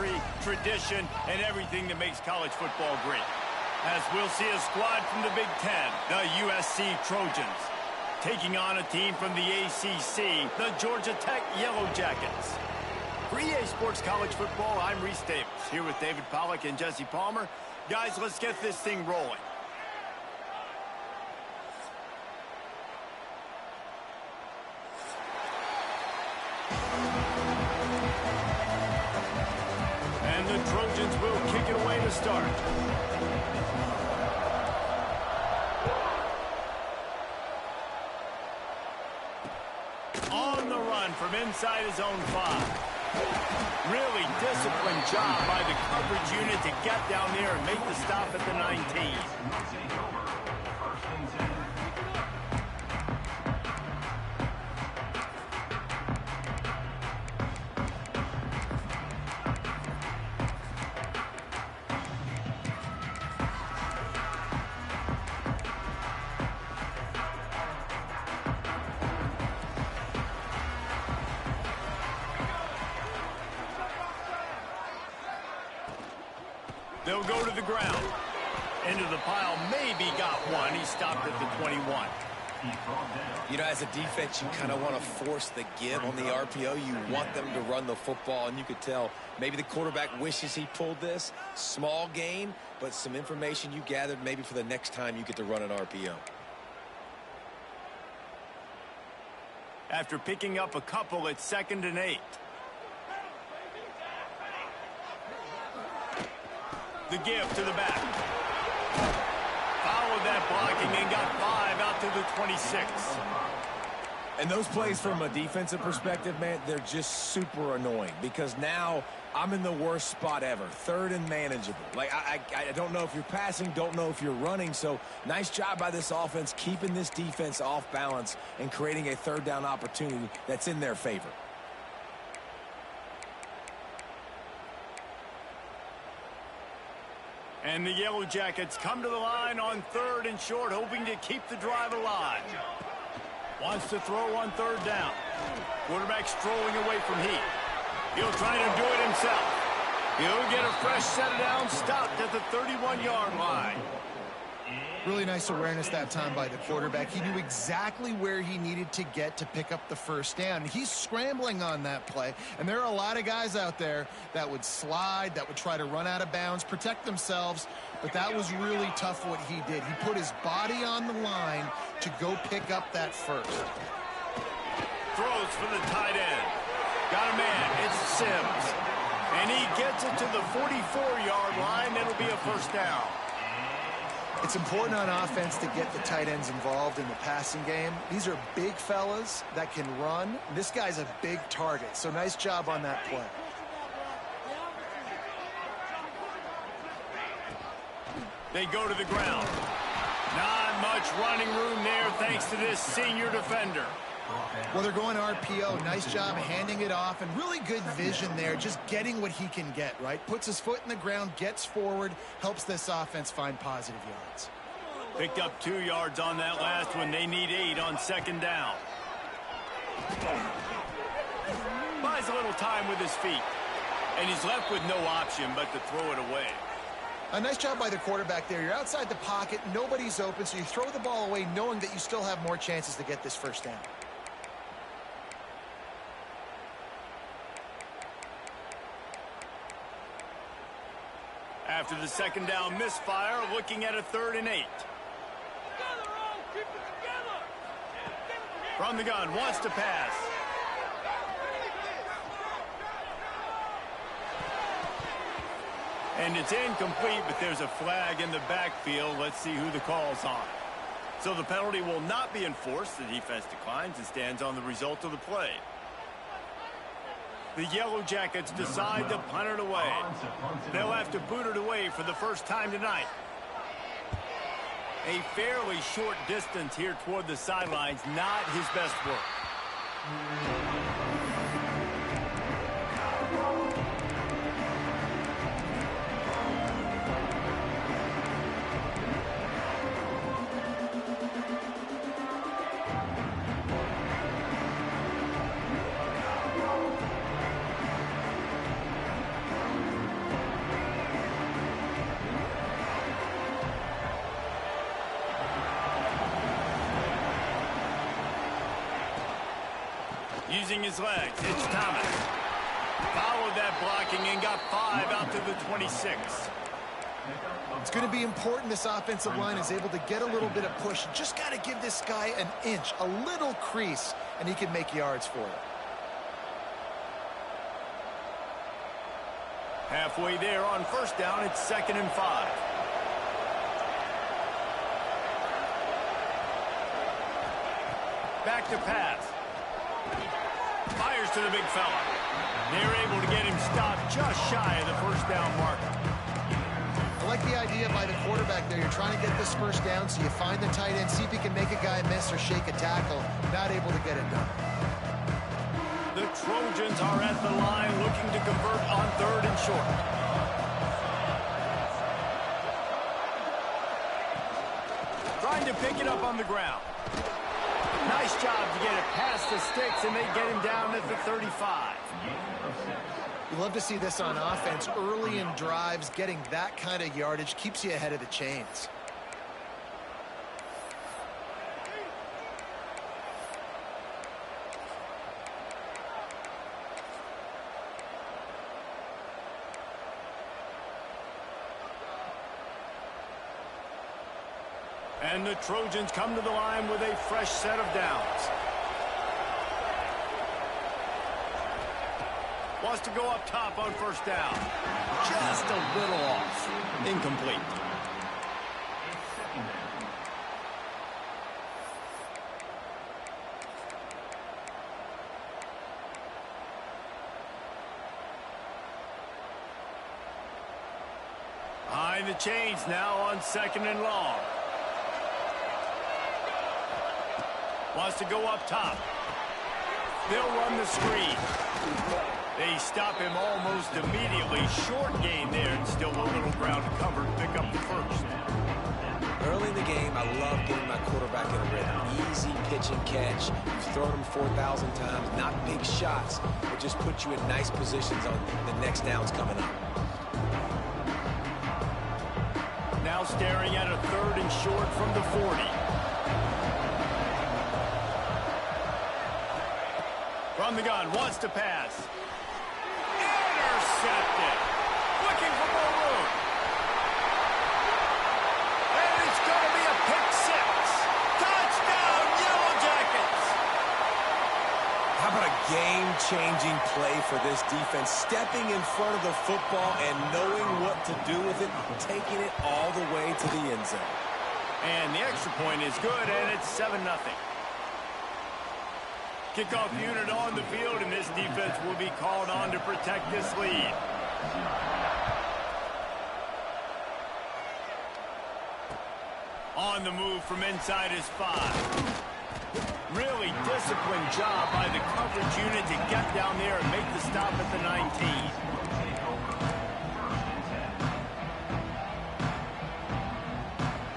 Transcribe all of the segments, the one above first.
history, tradition, and everything that makes college football great. As we'll see a squad from the Big Ten, the USC Trojans, taking on a team from the ACC, the Georgia Tech Yellow Jackets. For EA Sports College Football, I'm Reese Davis, here with David Pollack and Jesse Palmer. Guys, let's get this thing rolling. And the Trojans will kick it away to start. On the run from inside his own 5. Really disciplined job by the coverage unit to get down there and make the stop at the 19. They'll go to the ground. Into the pile, maybe got one. He stopped at the 21. You know, as a defense, you kind of want to force the give on the RPO. You want them to run the football, and you could tell maybe the quarterback wishes he pulled this. Small gain, but some information you gathered maybe for the next time you get to run an RPO. After picking up a couple, it's 2nd and 8. The give to the back. Followed that blocking and got 5 out to the 26. And those plays from a defensive perspective, man, they're just super annoying because now I'm in the worst spot ever. 3rd and manageable. Like, I don't know if you're passing, don't know if you're running. So nice job by this offense keeping this defense off balance and creating a 3rd down opportunity that's in their favor. And the Yellow Jackets come to the line on 3rd and short, hoping to keep the drive alive. Wants to throw on 3rd down. Quarterback strolling away from heat. He'll try to do it himself. He'll get a fresh set of downs, stopped at the 31-yard line. Really nice awareness that time by the quarterback. He knew exactly where he needed to get to pick up the 1st down. And he's scrambling on that play. And there are a lot of guys out there that would slide, that would try to run out of bounds, protect themselves. But that was really tough what he did. He put his body on the line to go pick up that 1st. Throws for the tight end. Got a man. It's Sims. And he gets it to the 44-yard line. It'll be a 1st down. It's important on offense to get the tight ends involved in the passing game. These are big fellas that can run. This guy's a big target, so nice job on that play. They go to the ground. Not much running room there thanks to this senior defender. Well, they're going RPO. Nice job handing it off, and really good vision there, just getting what he can get, right? Puts his foot in the ground, gets forward, helps this offense find positive yards. Picked up 2 yards on that last one. They need 8 on 2nd down. Buys a little time with his feet. And he's left with no option but to throw it away. A nice job by the quarterback there. You're outside the pocket, nobody's open, so you throw the ball away knowing that you still have more chances to get this 1st down. After the 2nd down misfire, looking at a 3rd and 8. From the gun, wants to pass. And it's incomplete, but there's a flag in the backfield. Let's see who the call's on. So the penalty will not be enforced. The defense declines and stands on the result of the play. The Yellow Jackets decide to punt it away. They'll have to boot it away for the 1st time tonight. A fairly short distance here toward the sidelines, not his best work. Using his legs, it's Thomas. Followed that blocking and got 5 out to the 26. It's going to be important this offensive line is able to get a little bit of push. Just got to give this guy an inch, a little crease, and he can make yards for it. Halfway there on first down, it's 2nd and 5. Back to pass. Fires to the big fella. They're able to get him stopped just shy of the first down marker. I like the idea by the quarterback there. You're trying to get this first down, so you find the tight end, see if he can make a guy miss or shake a tackle. Not able to get it done. The Trojans are at the line looking to convert on 3rd and short. Trying to pick it up on the ground. Nice job to get it past the sticks, and they get him down at the 35. You love to see this on offense. Early in drives, getting that kind of yardage keeps you ahead of the chains. And the Trojans come to the line with a fresh set of downs. Wants to go up top on first down. Just a little off. Incomplete. Behind the chains now on 2nd and long. Wants to go up top. They'll run the screen. They stop him almost immediately. Short gain there, and still a little ground to cover to pick up the first. Early in the game, I love getting my quarterback in a rhythm. Easy pitch and catch. You've thrown him 4,000 times. Not big shots, but just put you in nice positions on the next downs coming up. Now staring at a 3rd and short from the 40. From the gun, wants to pass. Intercepted. Looking for more room. And it's going to be a pick 6. Touchdown, Yellow Jackets. How about a game-changing play for this defense? Stepping in front of the football and knowing what to do with it, taking it all the way to the end zone. And the extra point is good, and it's 7-0. Kickoff unit on the field, and this defense will be called on to protect this lead. On the move from inside his 5. Really disciplined job by the coverage unit to get down there and make the stop at the 19.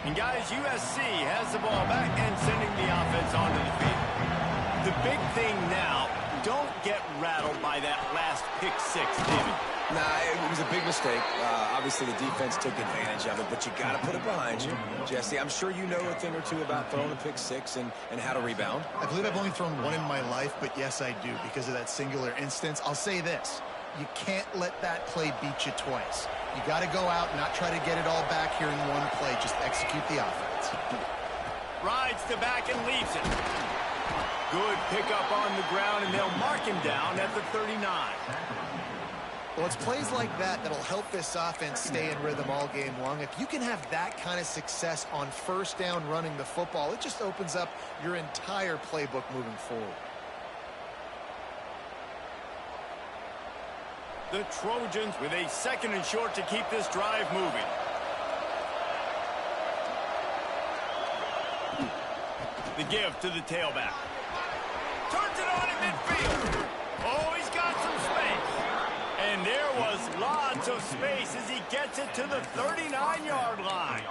And guys, USC has the ball back and sending the offense onto the field. The big thing now, don't get rattled by that last pick 6, David. Nah, it was a big mistake. Obviously, the defense took advantage of it, but you got to put it behind you. Jesse, I'm sure you know a thing or two about throwing a pick 6 and how to rebound. I believe I've only thrown one in my life, but yes, I do because of that singular instance. I'll say this. You can't let that play beat you twice. You got to go out and not try to get it all back here in one play. Just execute the offense. Rides the back and leaves it. Good pickup on the ground, and they'll mark him down at the 39. Well, it's plays like that that'll help this offense stay in rhythm all game long. If you can have that kind of success on first down running the football, it just opens up your entire playbook moving forward. The Trojans with a 2nd and short to keep this drive moving. The give to the tailback. Turns it on in midfield. Oh, he's got some space. And there was lots of space as he gets it to the 39-yard line.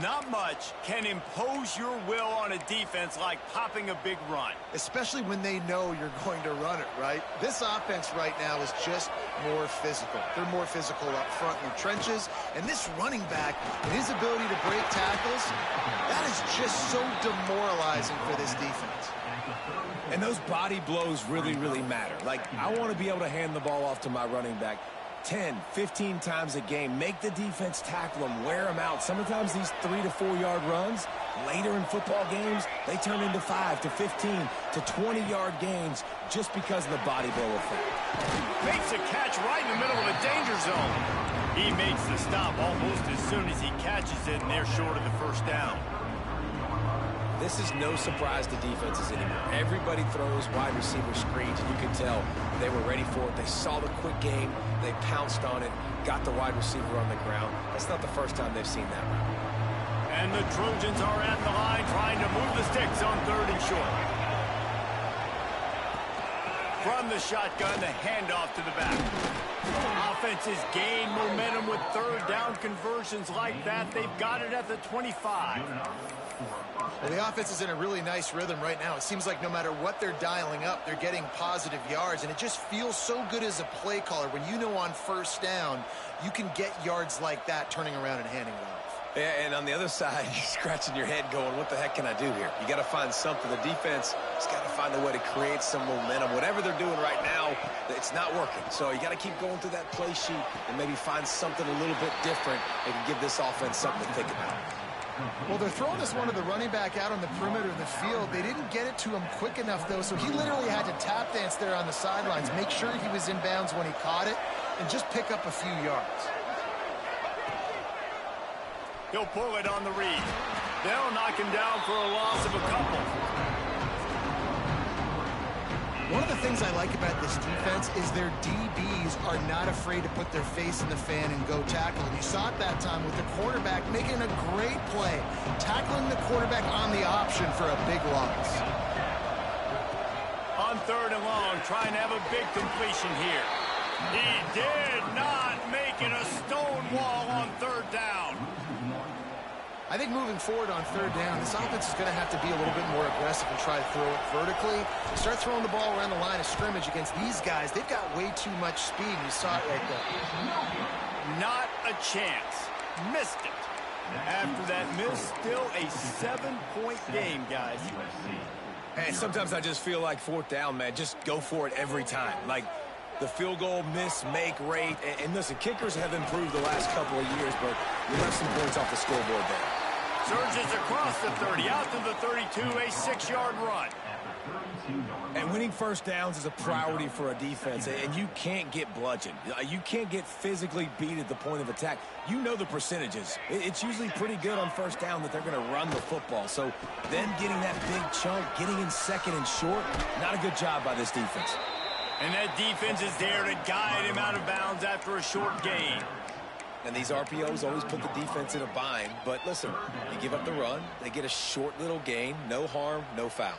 Not much can impose your will on a defense like popping a big run. Especially when they know you're going to run it, right? This offense right now is just more physical. They're more physical up front in the trenches. And this running back and his ability to break tackles, that is just so demoralizing for this defense. And those body blows really, really matter. Like, I want to be able to hand the ball off to my running back 10, 15 times a game. Make the defense tackle them, wear them out. Sometimes these 3 to 4 yard runs, later in football games, they turn into 5 to 15 to 20 yard gains just because of the body blow effect. Makes a catch right in the middle of a danger zone. He makes the stop almost as soon as he catches it, and they're short of the first down. This is no surprise to defenses anymore. Everybody throws wide receiver screens, and you can tell they were ready for it. They saw the quick game. They pounced on it, got the wide receiver on the ground. That's not the first time they've seen that route. And the Trojans are at the line trying to move the sticks on 3rd and short. From the shotgun, the handoff to the back. Offenses gain momentum with 3rd down conversions like that. They've got it at the 25. Well, the offense is in a really nice rhythm right now. It seems like no matter what they're dialing up, they're getting positive yards, and it just feels so good as a play caller when you know on 1st down you can get yards like that turning around and handing it off. Yeah, and on the other side, you're scratching your head going, what the heck can I do here? You got to find something. The defense has got to find a way to create some momentum. Whatever they're doing right now, it's not working. So you got to keep going through that play sheet and maybe find something a little bit different that can give this offense something to think about. Well, they're throwing this one to the running back out on the perimeter of the field. They didn't get it to him quick enough, though, so he literally had to tap dance there on the sidelines, make sure he was in bounds when he caught it, and just pick up a few yards. He'll pull it on the read. They'll knock him down for a loss of a couple. One of the things I like about this defense is their DBs are not afraid to put their face in the fan and go tackle. And you saw it that time with the quarterback making a great play, tackling the quarterback on the option for a big loss. On 3rd and long, trying to have a big completion here. He did not make it a stone wall on 3rd down. I think moving forward on 3rd down, this offense is going to have to be a little bit more aggressive and try to throw it vertically. Start throwing the ball around the line of scrimmage against these guys. They've got way too much speed. You saw it right there. Not a chance. Missed it. After that miss, still a 7-point game, guys. Hey, sometimes I just feel like 4th down, man. Just go for it every time. Like the field goal miss-make rate. And listen, kickers have improved the last couple of years, but we left some points off the scoreboard there. Surges across the 30, out to the 32, a 6-yard run. And winning 1st downs is a priority for a defense, and you can't get bludgeoned. You can't get physically beat at the point of attack. You know the percentages. It's usually pretty good on 1st down that they're going to run the football. So them getting that big chunk, getting in 2nd and short, not a good job by this defense. And that defense is there to guide him out of bounds after a short gain. And these RPOs always put the defense in a bind. But listen, you give up the run, they get a short little gain, no harm, no foul.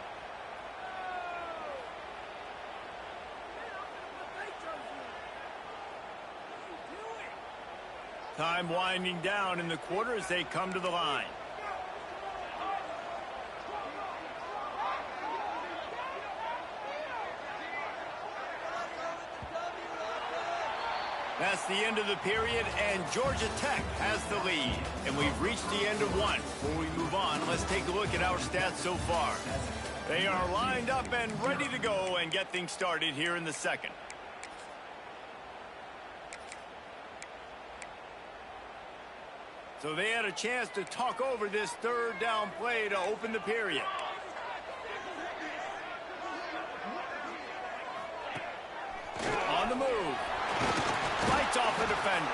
Time winding down in the quarter as they come to the line. That's the end of the period, and Georgia Tech has the lead. And we've reached the end of one. Before we move on, let's take a look at our stats so far. They are lined up and ready to go and get things started here in the 2nd. So they had a chance to talk over this 3rd down play to open the period. On the move. Lights off the defender.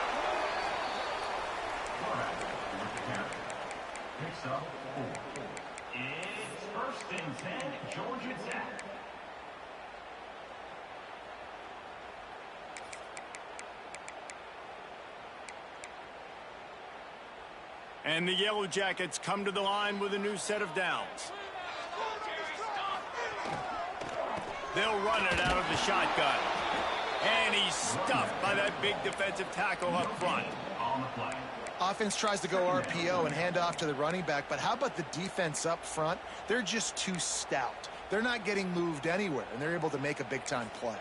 Picks up 4. It's 1st and 10, Georgia Tech. And the Yellow Jackets come to the line with a new set of downs. They'll run it out of the shotgun. And he's stuffed by that big defensive tackle up front. On the play. Offense tries to go RPO and hand off to the running back, but how about the defense up front? They're just too stout. They're not getting moved anywhere, and they're able to make a big-time play.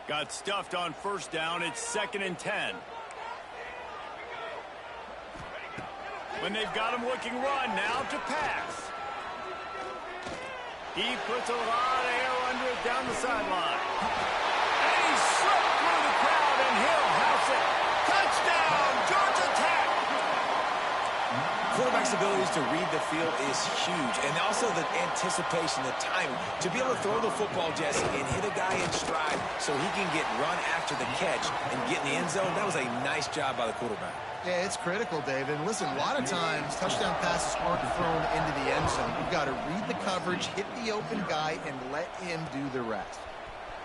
Got stuffed on first down. It's 2nd and 10. When they've got him looking run, now to pass. He puts a lot of air under it down the sideline. And he slipped through the crowd, and he'll house it. Touchdown, Georgia Tech! Quarterback's abilities to read the field is huge, and also the anticipation, the timing. To be able to throw the football, Jesse, and hit a guy in stride so he can get run after the catch and get in the end zone, that was a nice job by the quarterback. Yeah, it's critical, David. And listen, a lot of times, touchdown passes aren't thrown into the end zone. You've got to read the coverage, hit the open guy, and let him do the rest.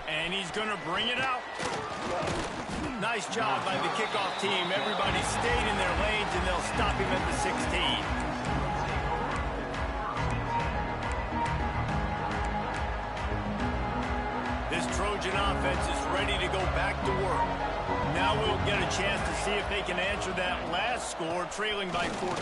And he's going to bring it out. Nice job by the kickoff team. Everybody stayed in their lanes, and they'll stop him at the 16. This Trojan offense is ready to go back to work. Now we'll get a chance to see if they can answer that last score, trailing by 14.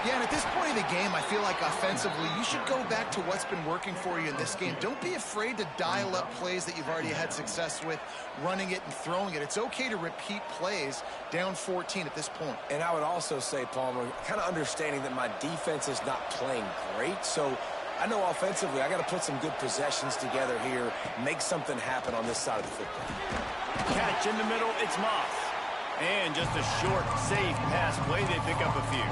Yeah, and at this point in the game, I feel like offensively, you should go back to what's been working for you in this game. Don't be afraid to dial up plays that you've already had success with, running it and throwing it. It's okay to repeat plays down 14 at this point. And I would also say, Palmer, kind of understanding that my defense is not playing great, so I know offensively I got to put some good possessions together here, make something happen on this side of the football. Catch in the middle, it's Moss. And just a short, safe pass play, they pick up a few.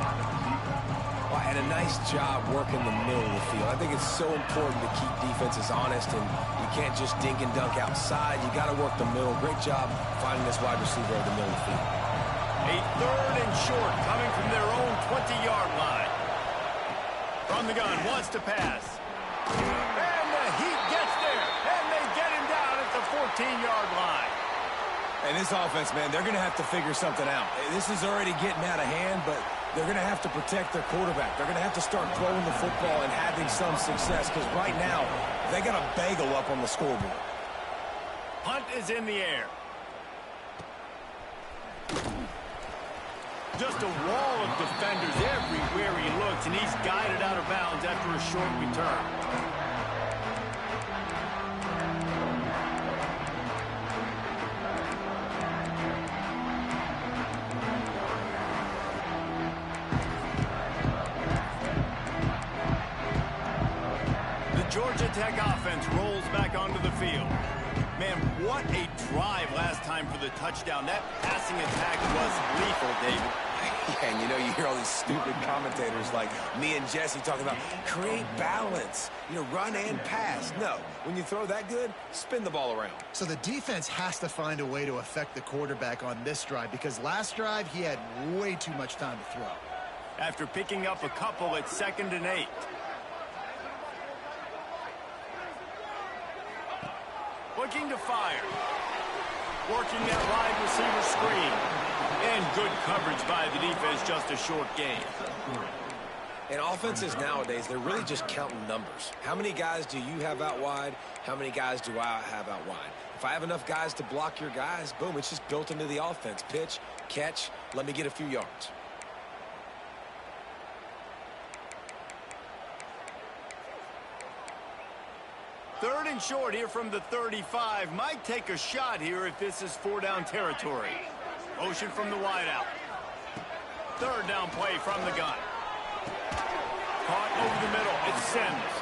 Well, and a nice job working the middle of the field. I think it's so important to keep defenses honest, and you can't just dink and dunk outside. You got to work the middle. Great job finding this wide receiver over the middle of the field. A 3rd and short coming from their own 20-yard line. From the gun, wants to pass. And the Heat gets there, and they get him down at the 14-yard line. And this offense, man, they're going to have to figure something out. This is already getting out of hand, but they're going to have to protect their quarterback. They're going to have to start throwing the football and having some success, because right now, they got a bagel up on the scoreboard. Punt is in the air. Just a wall of defenders everywhere he looks, and he's guided out of bounds after a short return. Georgia Tech offense rolls back onto the field. Man, what a drive last time for the touchdown. That passing attack was lethal, David. Yeah, and you know, you hear all these stupid commentators like me and Jesse talking about create balance, you know, run and pass. No, when you throw that good, spin the ball around. So the defense has to find a way to affect the quarterback on this drive, because last drive he had way too much time to throw. After picking up a couple at 2nd and 8. Looking to fire. Working that wide receiver screen. And good coverage by the defense, just a short gain. And offenses nowadays, they're really just counting numbers. How many guys do you have out wide? How many guys do I have out wide? If I have enough guys to block your guys, boom, it's just built into the offense. Pitch, catch, let me get a few yards. Third and short here from the 35. Might take a shot here if this is 4-down territory. Motion from the wideout. 3rd down play from the gun. Caught over the middle. It's Sims.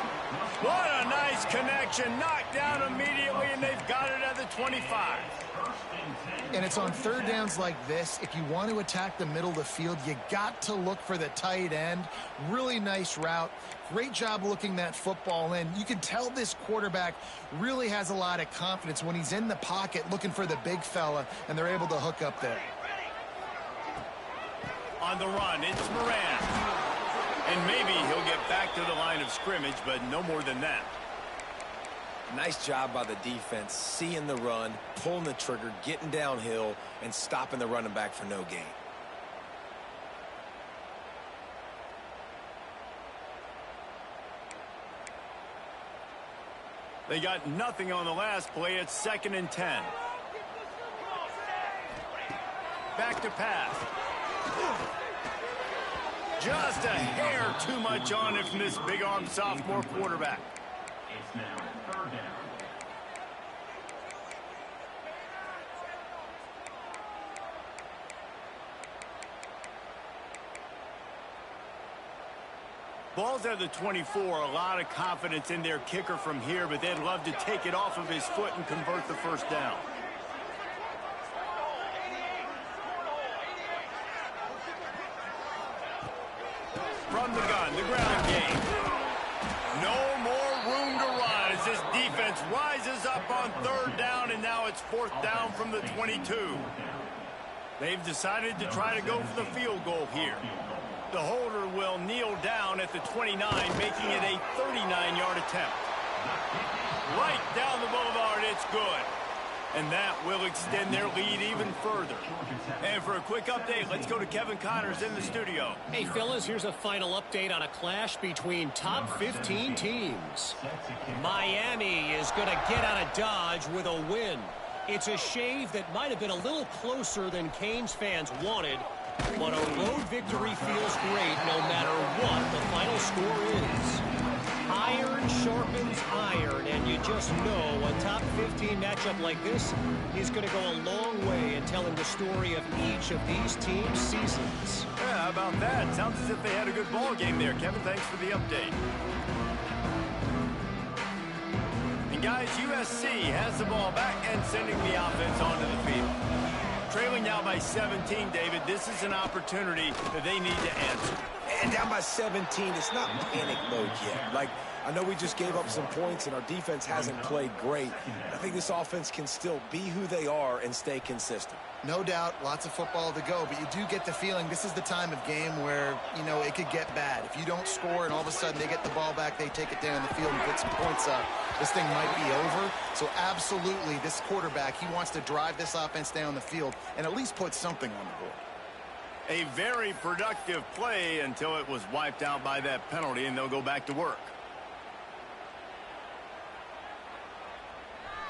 What a nice connection. Knocked down immediately, and they've got it at the 25. And it's on 3rd downs like this. If you want to attack the middle of the field, you got to look for the tight end. Really nice route. Great job looking that football in. You can tell this quarterback really has a lot of confidence when he's in the pocket looking for the big fella, and they're able to hook up there. On the run, it's Moran. And maybe he'll get back to the line of scrimmage, but no more than that. Nice job by the defense, seeing the run, pulling the trigger, getting downhill, and stopping the running back for no gain. They got nothing on the last play. It's 2nd and 10. back to pass. Just a hair too much on it from this big-arm sophomore quarterback. It's now 3rd down. Ball's at the 24. A lot of confidence in their kicker from here, but they'd love to take it off of his foot and convert the first down. From the gun, the ground game. No more room to run as this defense rises up on 3rd down, and now it's 4th down from the 22. They've decided to try to go for the field goal here. The holder will kneel down at the 29, making it a 39-yard attempt. Right down the boulevard, it's good. And that will extend their lead even further. And for a quick update, let's go to Kevin Connors in the studio. Hey, fellas, here's a final update on a clash between top 15 teams. Miami is going to get out of Dodge with a win. It's a shave that might have been a little closer than Canes fans wanted, but a road victory feels great no matter what the final score is. Iron sharpens iron, and you just know a top 15 matchup like this is going to go a long way in telling the story of each of these teams' seasons. Yeah, how about that? Sounds as if they had a good ball game there. Kevin, thanks for the update. And guys, USC has the ball back and sending the offense onto the field. Trailing now by 17, David. This is an opportunity that they need to answer. And down by 17, it's not panic mode yet. Like, I know we just gave up some points and our defense hasn't played great. I think this offense can still be who they are and stay consistent. No doubt, lots of football to go, but you do get the feeling this is the time of game where, you know, it could get bad. If you don't score and all of a sudden they get the ball back, they take it down the field and get some points up, this thing might be over. So absolutely, this quarterback, he wants to drive this offense down the field and at least put something on the board. A very productive play until it was wiped out by that penalty, and they'll go back to work.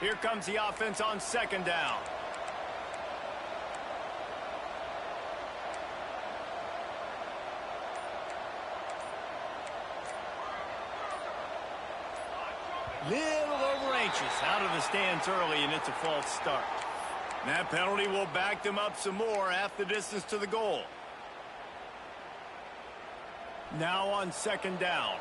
Here comes the offense on 2nd down. Little over anxious, out of the stance early, and it's a false start. And that penalty will back them up some more, half the distance to the goal. Now on 2nd down.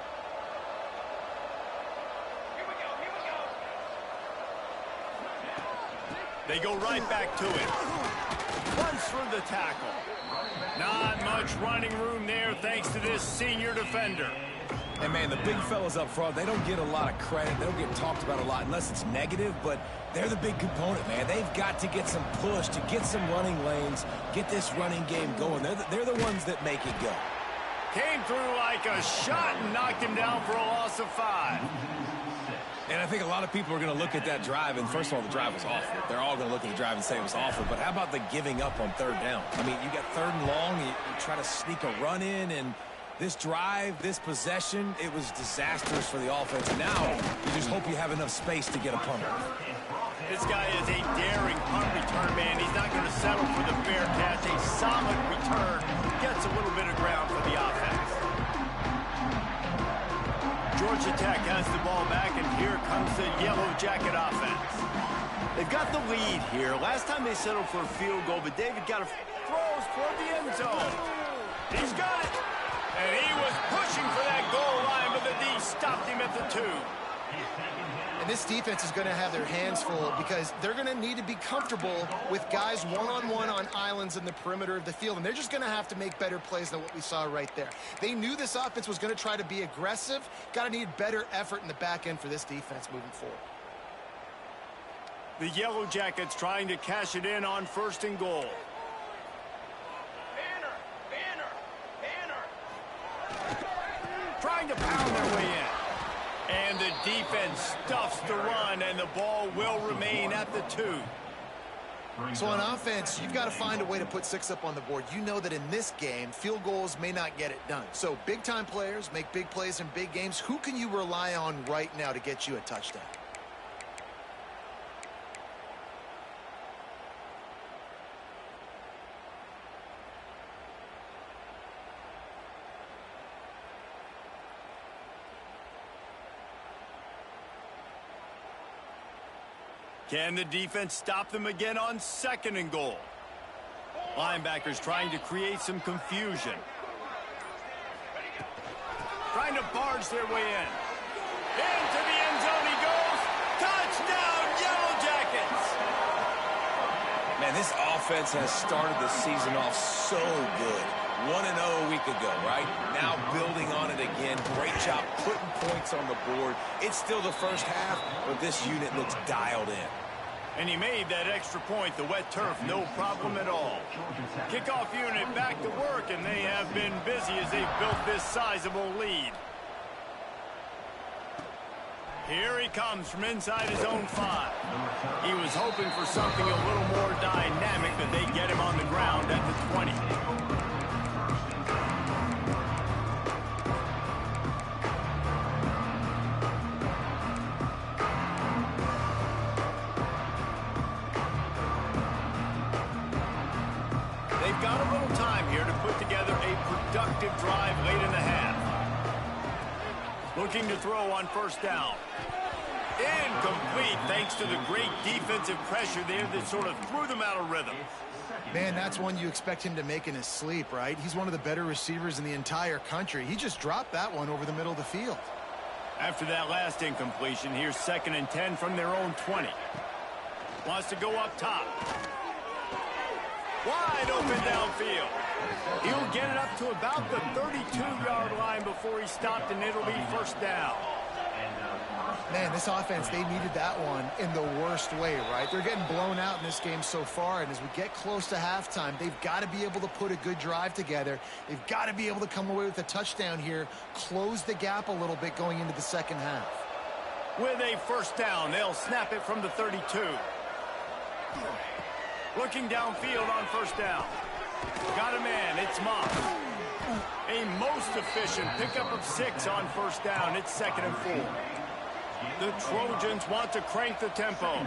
They go right back to it. Runs through the tackle. Not much running room there thanks to this senior defender. And, man, the big fellas up front, they don't get a lot of credit. They don't get talked about a lot unless it's negative, but they're the big component, man. They've got to get some push, to get some running lanes, get this running game going. They're the ones that make it go. Came through like a shot and knocked him down for a loss of 5. And I think a lot of people are going to look at that drive, and first of all, the drive was awful. They're all going to look at the drive and say it was awful, but how about the giving up on 3rd down? I mean, you got 3rd and long, you try to sneak a run in, and this drive, this possession, it was disastrous for the offense. Now, you just hope you have enough space to get a punt. This guy is a daring punt return man. He's not going to settle for the fair catch. A solid return gets a little bit of ground for the offense. Georgia Tech has the ball back, and here comes the Yellow Jacket offense. They've got the lead here. Last time they settled for a field goal, but David got a throws toward the end zone. He's got it. And he was pushing for that goal line, but the D stopped him at the 2. And this defense is going to have their hands full because they're going to need to be comfortable with guys one-on-one on islands in the perimeter of the field. And they're just going to have to make better plays than what we saw right there. They knew this offense was going to try to be aggressive. Got to need better effort in the back end for this defense moving forward. The Yellow Jackets trying to cash it in on 1st and goal. Trying to pound their way in. And the defense stuffs the run, and the ball will remain at the 2. So on offense, you've got to find a way to put 6 up on the board. You know that in this game, field goals may not get it done. So big-time players make big plays in big games. Who can you rely on right now to get you a touchdown? Can the defense stop them again on 2nd and goal? Linebackers trying to create some confusion. Trying to barge their way in. Into the end zone he goes. Touchdown, Yellow Jackets! Man, this offense has started the season off so good. 1-0 a week ago, right? Now building on it again. Great job putting points on the board. It's still the first half, but this unit looks dialed in. And he made that extra point, the wet turf, no problem at all. Kickoff unit back to work, and they have been busy as they've built this sizable lead. Here he comes from inside his own 5. He was hoping for something a little more dynamic, but they get him on the ground at the 20. They've got a little time here to put together a productive drive late in the half. Looking to throw on 1st down. Incomplete thanks to the great defensive pressure there that sort of threw them out of rhythm. Man, that's one you expect him to make in his sleep, right? He's one of the better receivers in the entire country. He just dropped that one over the middle of the field. After that last incompletion, here's 2nd and 10 from their own 20. Wants to go up top. Wide open downfield. He'll get it up to about the 32-yard line before he stopped, and it'll be 1st down. Man, this offense, they needed that one in the worst way, right? They're getting blown out in this game so far, and as we get close to halftime, they've got to be able to put a good drive together. They've got to be able to come away with a touchdown here, close the gap a little bit going into the 2nd half. With a 1st down, they'll snap it from the 32. Looking downfield on 1st down. Got a man, it's Moss. A most efficient pickup of 6 on 1st down. It's 2nd and 4. The Trojans want to crank the tempo.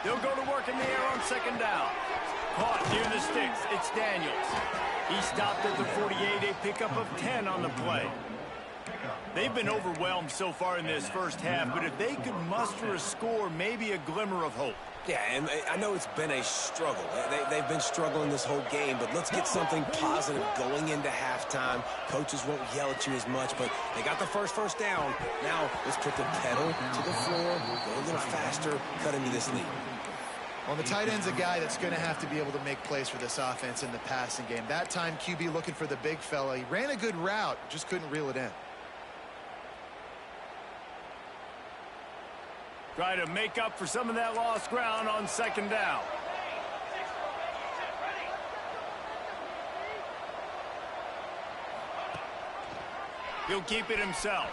They'll go to work in the air on 2nd down. Caught near the sticks. It's Daniels. He stopped at the 48, a pickup of 10 on the play. They've been overwhelmed so far in this 1st half, but if they could muster a score, maybe a glimmer of hope. Yeah, and I know it's been a struggle. They've been struggling this whole game, but let's get something positive going into halftime. Coaches won't yell at you as much, but they got the first down. Now let's put the pedal to the floor, go a little faster, cut into this lead. Well, the tight end's a guy that's going to have to be able to make plays for this offense in the passing game. That time, QB looking for the big fella. He ran a good route, just couldn't reel it in. Try to make up for some of that lost ground on 2nd down. He'll keep it himself.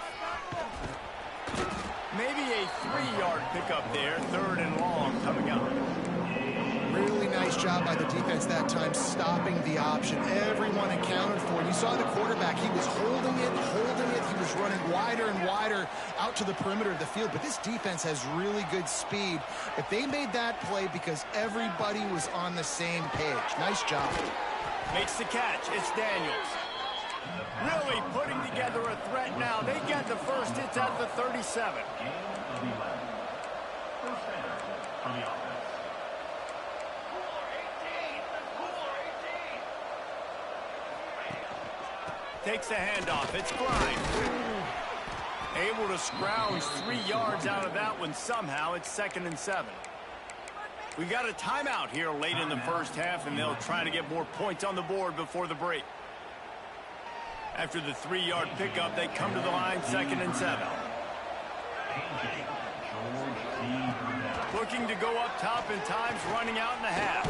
Maybe a 3-yard pickup there, 3rd and long coming up. Really nice job by the defense that time, stopping the option. Everyone accounted for it. You saw the quarterback. He was holding it. He was running wider and wider out to the perimeter of the field. But this defense has really good speed. If they made that play because everybody was on the same page. Nice job. Makes the catch. It's Daniels. Really putting together a threat now. They get the first. It's at the 37. Takes the handoff. It's Klein. Able to scrounge 3 yards out of that one somehow. It's 2nd and 7. We got a timeout here late in the 1st half, and they'll try to get more points on the board before the break. After the 3-yard pickup, they come to the line, 2nd and 7. Looking to go up top, and time's running out in the half.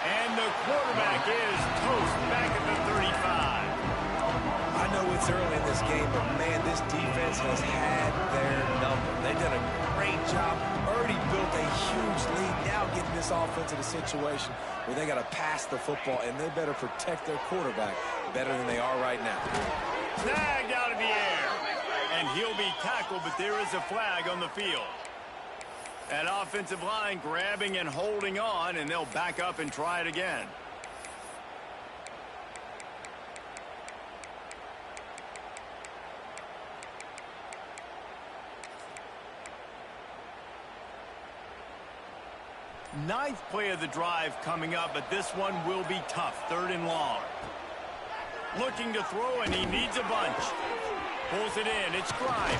And the quarterback is toast back at the 35. I know it's early in this game, but man, this defense has had their number. They've done a great job, already built a huge lead, now getting this offense in a situation where they got to pass the football, and they better protect their quarterback better than they are right now. Snagged out of the air, and he'll be tackled, but there is a flag on the field. That offensive line grabbing and holding on, and they'll back up and try it again. Ninth play of the drive coming up, but this one will be tough. 3rd and long. Looking to throw, and he needs a bunch. Pulls it in. It's Grimes.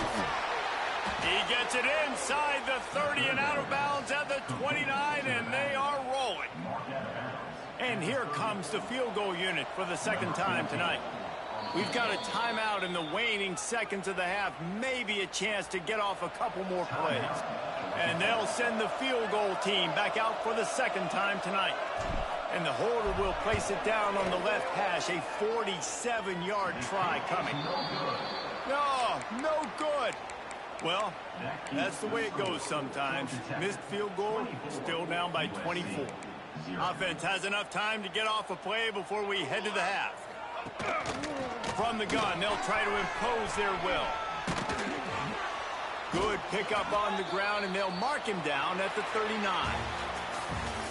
He gets it inside the 30 and out of bounds at the 29, and they are rolling. And here comes the field goal unit for the 2nd time tonight. We've got a timeout in the waning seconds of the half. Maybe a chance to get off a couple more plays. And they'll send the field goal team back out for the 2nd time tonight. And the holder will place it down on the left hash. A 47-yard try coming. No good. Well, that's the way it goes sometimes. Missed field goal, still down by 24. Offense has enough time to get off a play before we head to the half. From the gun, they'll try to impose their will. Good pickup on the ground, and they'll mark him down at the 39.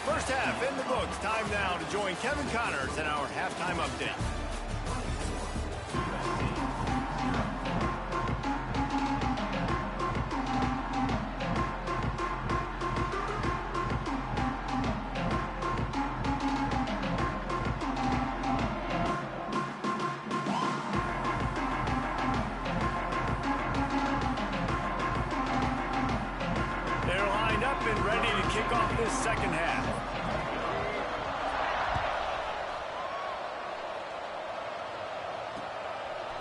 First half in the books. Time now to join Kevin Connors in our halftime update. And ready to kick off this 2nd half.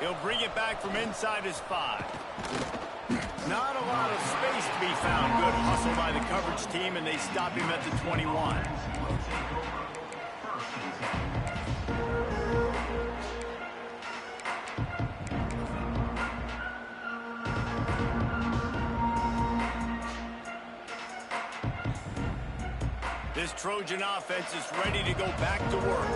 He'll bring it back from inside his 5. Not a lot of space to be found. Good hustle by the coverage team, and they stop him at the 21. This Trojan offense is ready to go back to work.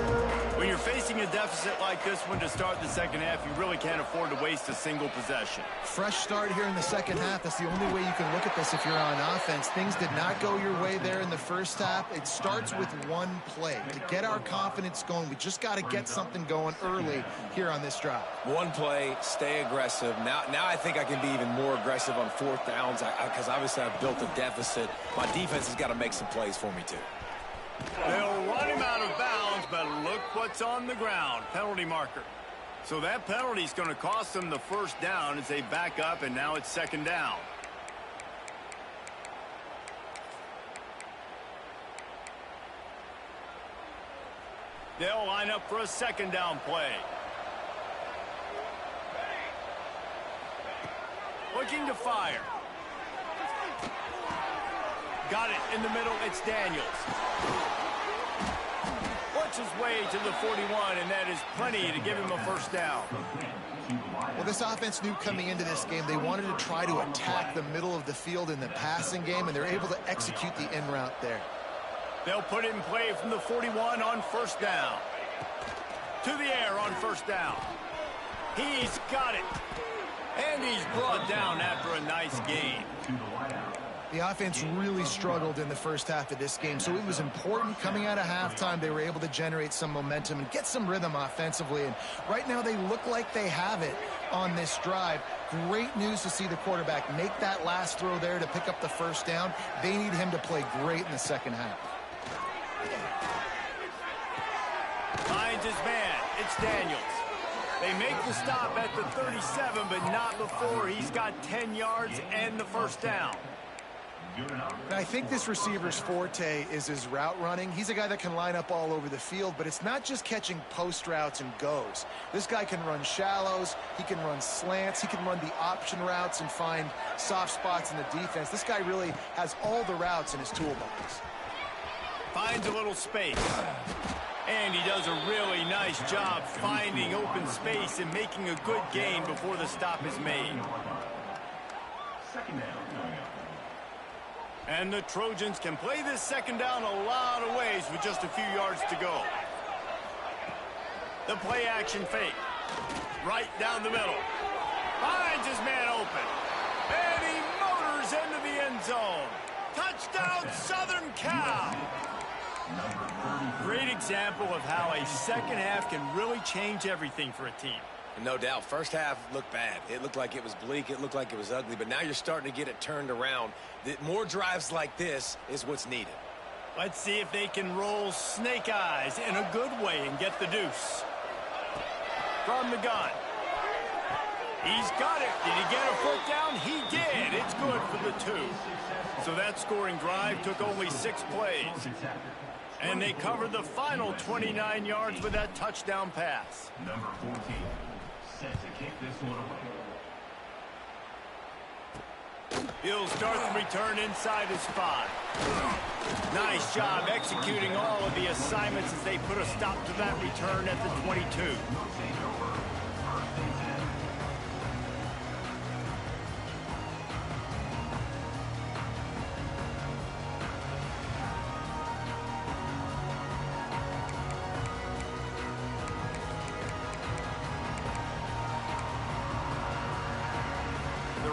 When you're facing a deficit like this one to start the 2nd half, you really can't afford to waste a single possession. Fresh start here in the 2nd half. That's the only way you can look at this if you're on offense. Things did not go your way there in the 1st half. It starts with one play. To get our confidence going, we just got to get something going early here on this drive. One play, stay aggressive. Now I think I can be even more aggressive on 4th downs because obviously I've built a deficit. My defense has got to make some plays for me too. They'll run him out of bounds, but look what's on the ground. Penalty marker. So that penalty is going to cost them the 1st down as they back up, and now it's 2nd down. They'll line up for a 2nd down play. Looking to fire. Got it in the middle. It's Daniels. Works his way to the 41, and that is plenty to give him a 1st down. Well, this offense knew coming into this game they wanted to try to attack the middle of the field in the passing game, and they're able to execute the in route there. They'll put it in play from the 41 on 1st down. To the air on 1st down. He's got it. And he's brought down after a nice gain. The offense really struggled in the 1st half of this game, so it was important coming out of halftime. They were able to generate some momentum and get some rhythm offensively, and right now they look like they have it on this drive. Great news to see the quarterback make that last throw there to pick up the 1st down. They need him to play great in the 2nd half. Finds his man. It's Daniels. They make the stop at the 37, but not before he's got 10 yards and the 1st down. And I think this receiver's forte is his route running. He's a guy that can line up all over the field, but it's not just catching post routes and goes. This guy can run shallows, he can run slants, he can run the option routes and find soft spots in the defense. This guy really has all the routes in his toolbox. Finds a little space. And he does a really nice job finding open space and making a good gain before the stop is made. 2nd down. And the Trojans can play this 2nd down a lot of ways with just a few yards to go. The play action fake. Right down the middle. Finds his man open. And he motors into the end zone. Touchdown, Southern Cal. Great example of how a 2nd half can really change everything for a team. No doubt. 1st half looked bad. It looked like it was bleak. It looked like it was ugly. But now you're starting to get it turned around. More drives like this is what's needed. Let's see if they can roll snake eyes in a good way and get the deuce. From the gun. He's got it. Did he get a foot down? He did. It's good for the 2. So that scoring drive took only 6 plays. And they covered the final 29 yards with that touchdown pass. Number 14, set to kick this one away. He'll start the return inside his 5. Nice job executing all of the assignments as they put a stop to that return at the 22.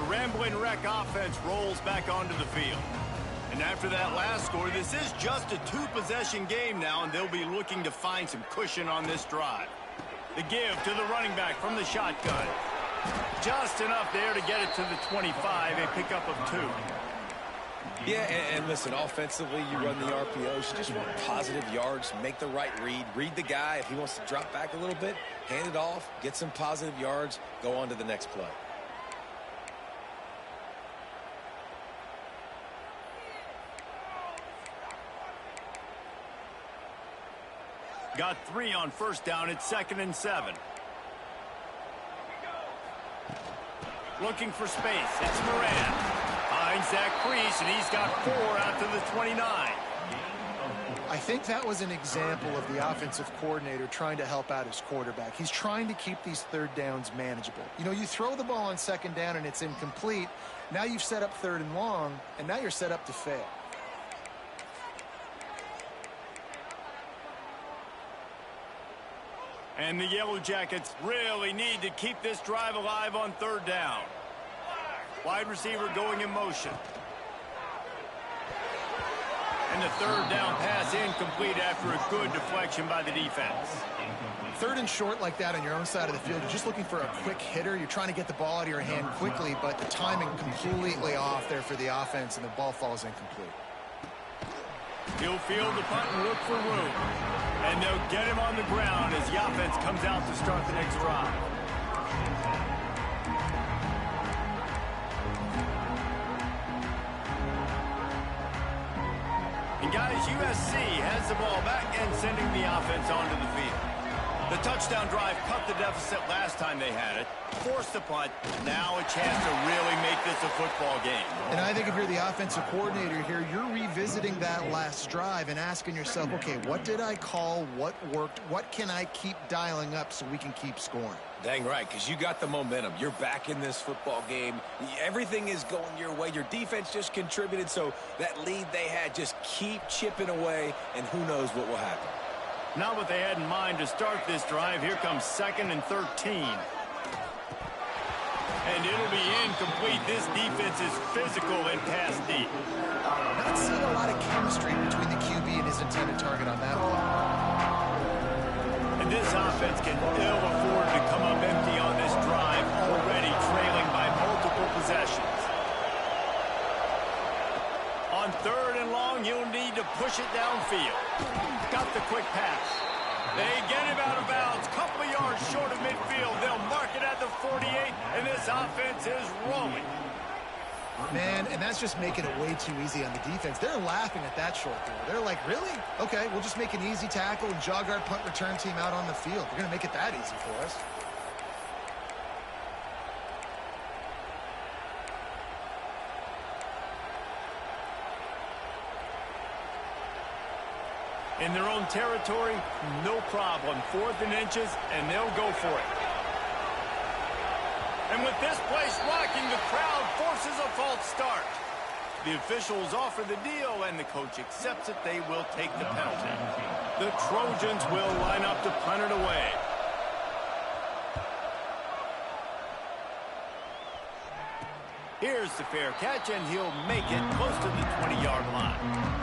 Rambling Wreck offense rolls back onto the field. And after that last score, this is just a 2-possession game now, and they'll be looking to find some cushion on this drive. The give to the running back from the shotgun. Just enough there to get it to the 25, a pickup of 2. Yeah, and listen, offensively, you run the RPOs. You just want positive yards, make the right read the guy. If he wants to drop back a little bit, hand it off, get some positive yards, go on to the next play. Got 3 on first down. It's 2nd and 7. Looking for space. It's Moran. Finds that crease, and he's got 4 out to the 29. I think that was an example of the offensive coordinator trying to help out his quarterback. He's trying to keep these 3rd downs manageable. You know, you throw the ball on 2nd down and it's incomplete. Now you've set up 3rd and long, and now you're set up to fail. And the Yellow Jackets really need to keep this drive alive on 3rd down. Wide receiver going in motion. And the 3rd down pass incomplete after a good deflection by the defense. 3rd and short like that on your own side of the field, you're just looking for a quick hitter. You're trying to get the ball out of your hand quickly, but the timing completely off there for the offense, and the ball falls incomplete. He'll field the punt and look for room. And they'll get him on the ground as the offense comes out to start the next drive. And guys, USC has the ball back and sending the offense onto the field. The touchdown drive cut the deficit last time they had it. Forced the punt. Now a chance to really make this a football game. And I think if you're the offensive coordinator here, you're revisiting that last drive and asking yourself, okay, what did I call? What worked? What can I keep dialing up so we can keep scoring? Dang right, because you got the momentum. You're back in this football game. Everything is going your way. Your defense just contributed, so that lead they had, just keep chipping away, and who knows what will happen. Not what they had in mind to start this drive. Here comes 2nd and 13. And it'll be incomplete. This defense is physical and pass deep. Not seeing a lot of chemistry between the QB and his intended target on that one. And this offense can ill afford to come up empty on this drive, already trailing by multiple possessions. On 3rd and long, you'll need to push it downfield. Got the quick pass. They get him out of bounds. Couple of yards short of midfield. They'll mark it at the 48, and this offense is rolling. Man, and that's just making it way too easy on the defense. They're laughing at that short throw. They're like, really? Okay, we'll just make an easy tackle and jog our punt return team out on the field. They're going to make it that easy for us. In their own territory, no problem. 4th and inches, and they'll go for it. And with this place rocking, the crowd forces a false start. The officials offer the deal, and the coach accepts it. They will take the penalty. The Trojans will line up to punt it away. Here's the fair catch, and he'll make it close to the 20-yard line.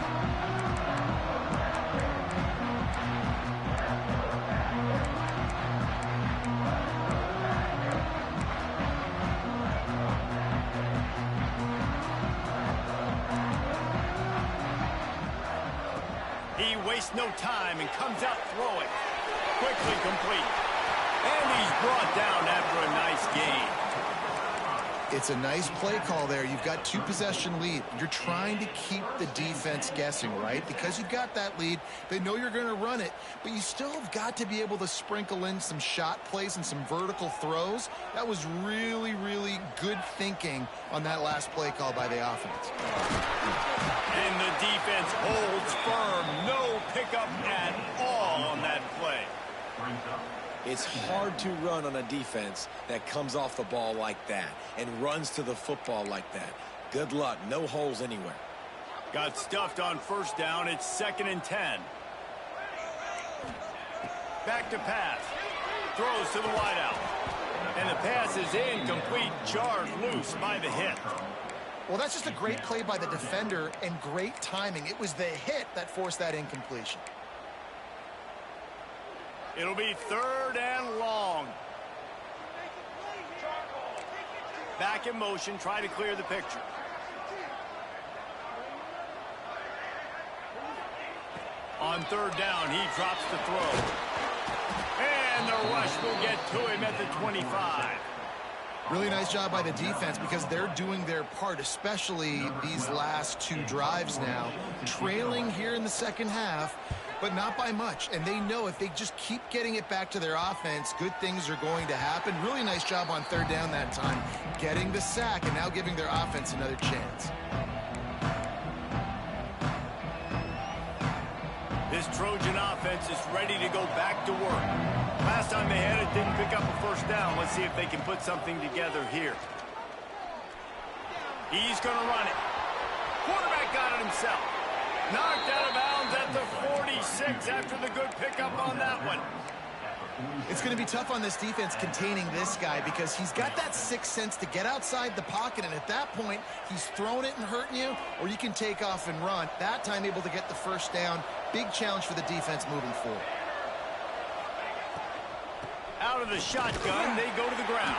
He wastes no time and comes out throwing. Quickly complete. And he's brought down after a nice gain. It's a nice play call there. You've got 2-possession lead. You're trying to keep the defense guessing, right? Because you've got that lead, they know you're going to run it, but you still have got to be able to sprinkle in some shot plays and some vertical throws. That was really, really good thinking on that last play call by the offense. And the defense holds firm. No pickup at all on that play. It's hard to run on a defense that comes off the ball like that and runs to the football like that. Good luck. No holes anywhere. Got stuffed on first down. It's 2nd and 10. Back to pass. Throws to the wideout. And the pass is incomplete. Jarred loose by the hit. Well, that's just a great play by the defender and great timing. It was the hit that forced that incompletion. It'll be 3rd and long. Back in motion, try to clear the picture. On 3rd down, he drops the throw. And the rush will get to him at the 25. Really nice job by the defense because they're doing their part, especially these last 2 drives now. Trailing here in the second half, but not by much. And they know if they just keep getting it back to their offense, good things are going to happen. Really nice job on 3rd down that time, getting the sack and now giving their offense another chance. This Trojan offense is ready to go back to work. Last time they had it, didn't pick up a first down. Let's see if they can put something together here. He's going to run it. Quarterback got it himself. Knocked out of bounds at the 46 after the good pickup on that one. It's going to be tough on this defense containing this guy because he's got that 6th sense to get outside the pocket, and at that point, he's throwing it and hurting you, or you can take off and run. That time able to get the first down. Big challenge for the defense moving forward. Out of the shotgun, they go to the ground.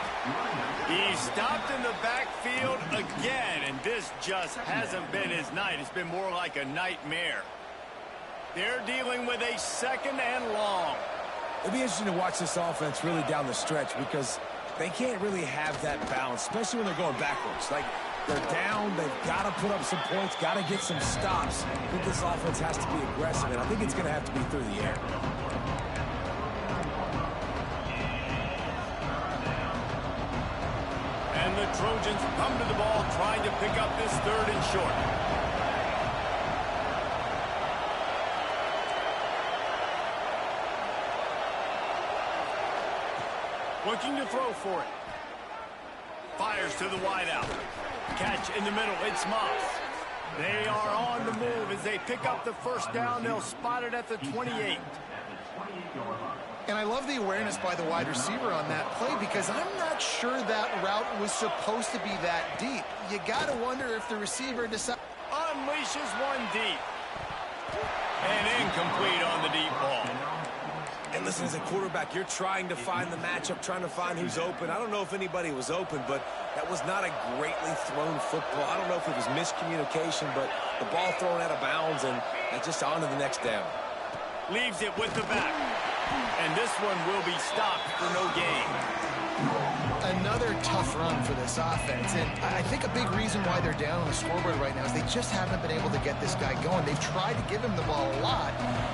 He's stopped in the backfield again, and this just hasn't been his night. It's been more like a nightmare. They're dealing with a 2nd and long. It'll be interesting to watch this offense really down the stretch because they can't really have that balance, especially when they're going backwards. Like, they're down, they've got to put up some points, got to get some stops. I think this offense has to be aggressive, and I think it's going to have to be through the air. And the Trojans come to the ball trying to pick up this 3rd and short. Looking to throw for it. Fires to the wideout. Catch in the middle. It's Moss. They are on the move as they pick up the first down. They'll spot it at the 28. And I love the awareness by the wide receiver on that play because I'm not sure that route was supposed to be that deep. You got to wonder if the receiver decides. Unleashes one deep. And incomplete on the deep ball. And listen, as a quarterback, you're trying to find the matchup, trying to find who's open. I don't know if anybody was open, but that was not a greatly thrown football. I don't know if it was miscommunication, but the ball thrown out of bounds and just on to the next down. Leaves it with the back. And this one will be stopped for no gain. Another tough run for this offense, and I think a big reason why they're down on the scoreboard right now is they just haven't been able to get this guy going. They've tried to give him the ball a lot.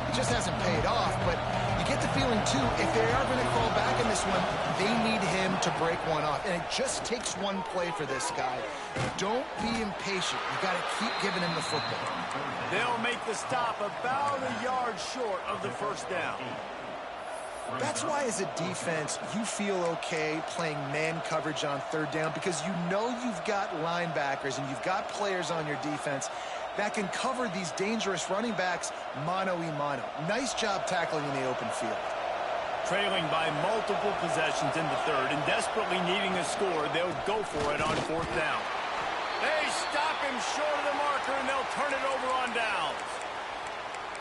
It just hasn't paid off, but you get the feeling, too, if they are going to crawl back in this one, they need him to break one off, and it just takes one play for this guy. Don't be impatient. You got to keep giving him the football. They'll make the stop about a yard short of the first down. That's why, as a defense, you feel okay playing man coverage on 3rd down because you know you've got linebackers and you've got players on your defense that can cover these dangerous running backs mano-a-mano. Nice job tackling in the open field. Trailing by multiple possessions in the 3rd and desperately needing a score, they'll go for it on 4th down. They stop him short of the marker and they'll turn it over on downs.